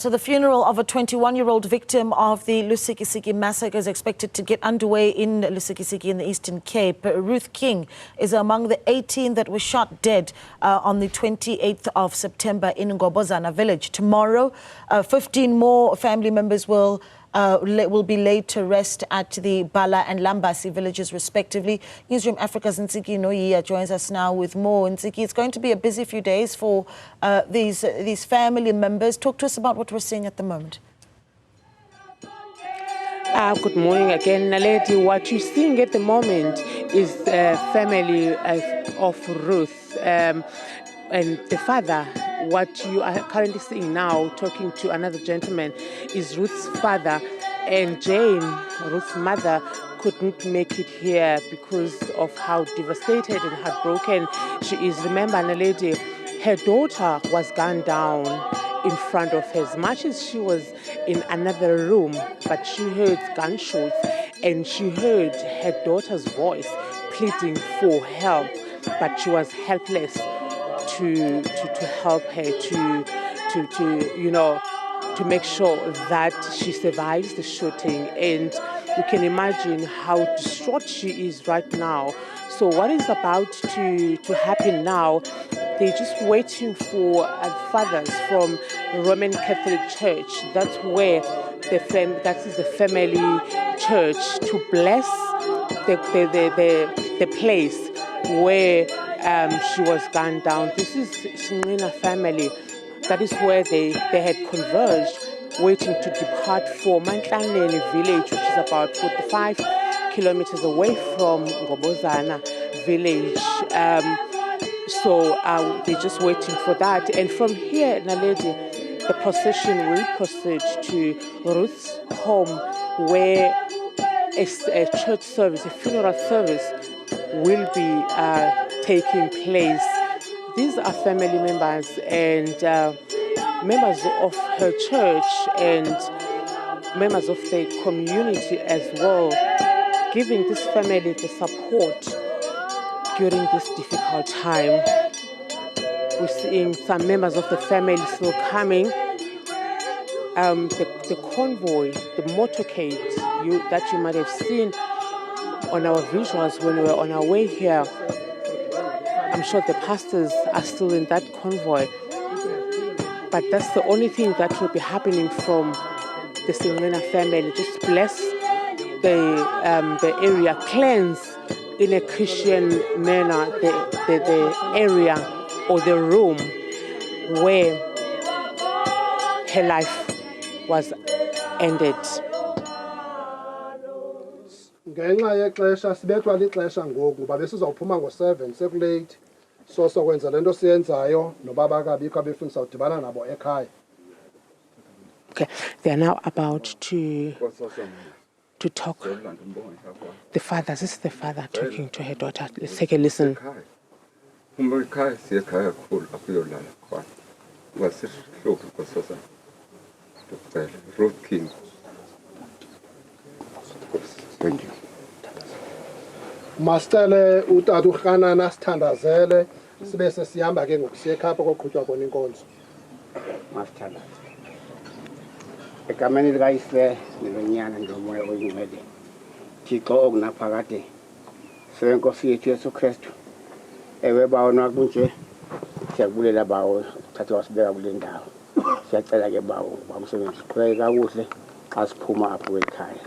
So the funeral of a 21-year-old victim of the Lusikisiki massacre is expected to get underway in Lusikisiki in the Eastern Cape. Ruth King is among the 18 that were shot dead on the 28th of September in Ngobozana village. Tomorrow, 15 more family members will be laid to rest at the Bhala and Lambasi villages respectively. Newzroom Afrika's Ntsiki Nohiya joins us now with more. Ntsiki, it's going to be a busy few days for these family members. Talk to us about what we're seeing at the moment. Good morning again, Naledi. What you're seeing at the moment is the family of Ruth and the father. What you are currently seeing now, talking to another gentleman, is Ruth's father, and Jane, Ruth's mother, couldn't make it here because of how devastated and heartbroken she is. Remember, Naledi, her daughter was gunned down in front of her, as much as she was in another room, but she heard gunshots and she heard her daughter's voice pleading for help, but she was helpless to help her to make sure that she survives the shooting. And you can imagine how distraught she is right now. So what is about to happen now? They're just waiting for fathers from the Roman Catholic Church. That's where that is the family church, to bless the place where she was gunned down. This is Ngqina family. That is where they had converged, waiting to depart for Mantlangeni village, which is about 45 kilometers away from Ngobozana village. So they're just waiting for that. And from here, Naledi, the procession will proceed to Ruth's home, where a church service, a funeral service, will be taking place. These are family members and members of her church and members of the community as well, giving this family the support during this difficult time. We're seeing some members of the family still coming. The convoy, the motorcade that you might have seen on our visuals when we were on our way here, I'm sure the pastors are still in that convoy. But that's the only thing that will be happening from the Ngqina family. Just bless the area, cleanse in a Christian manner the area or the room where her life was ended. Ngenxa yexesha sibethwa lixesha ngoku ba besizawuphuma ngo7 sekulate so sokwenza lento siyenzayo nobaba kabikho abefundisa udibana nabo ekhaya. Okay, they are now about to talk. The father, this is the father talking to her daughter. Let's take a listen. Ruth King. Thank you. Mastele utata uGanana sithandazele sibe sesihamba ke ngokusiya ekhaya koqhutywa kona inkonzo. Masithandaze. Egameni likayise nelonyana ndomoya oyingcwele. Thixo okunaphakade. Senkosi yethu Yesu Kristu. Ewe bawona kunje siyakubulela bawo thatha wasibeka kule ndawo. Siyacela ke bawo bamsebenzi qhubeka kakuhle xa siphuma apho ekhaya.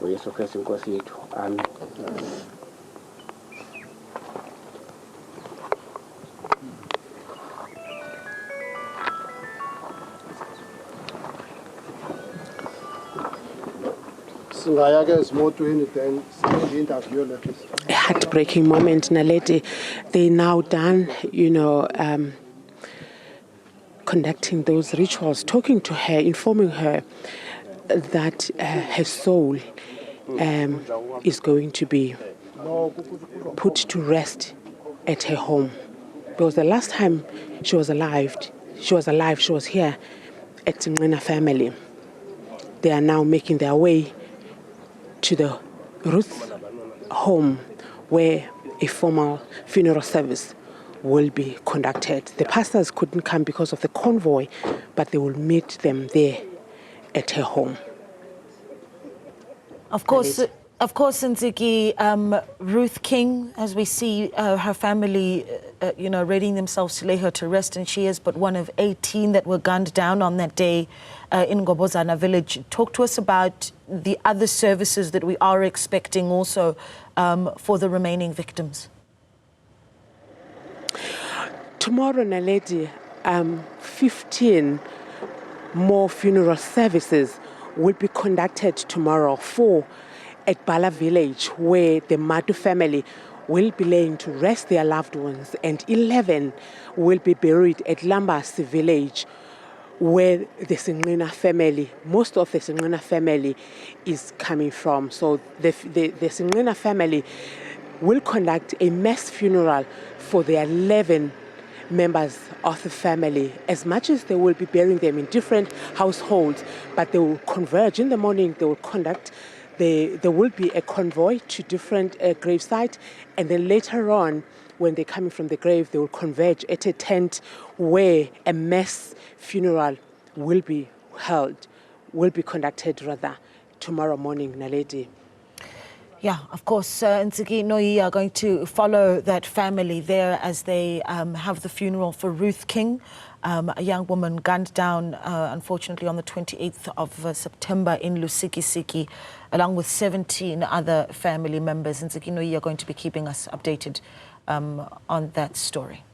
Yesu Kristu inkosi yethu. Amen. A heartbreaking moment, Naledi. They now done, conducting those rituals, talking to her, informing her that her soul is going to be put to rest at her home. Because the last time she was alive, she was here at Ngqina family. They are now making their way to the Ruth home, where a formal funeral service will be conducted. The pastors couldn't come because of the convoy, but they will meet them there at her home. Of course, Ntsiki, Ruth King, as we see her family, readying themselves to lay her to rest, and she is but one of 18 that were gunned down on that day in Ngobozana village. Talk to us about the other services that we are expecting also for the remaining victims. Tomorrow, Naledi, 15 more funeral services will be conducted tomorrow, 4 at Bhala village, where the Madu family will be laying to rest their loved ones, and 11 will be buried at Lambasi village, where the Singqina family, most of the Singqina family is coming from. So the Singqina family will conduct a mass funeral for their 11 members of the family, as much as they will be burying them in different households, but they will converge in the morning. They will conduct, there will be a convoy to different grave sites, and then later on, when they're coming from the grave, they will converge at a tent where a mass funeral will be conducted tomorrow morning, Naledi. Yeah, of course, Ntsiki, Nohiya are going to follow that family there as they have the funeral for Ruth King, a young woman gunned down, unfortunately, on the 28th of September in Lusikisiki, along with 17 other family members. Ntsiki, Nohiya are going to be keeping us updated on that story.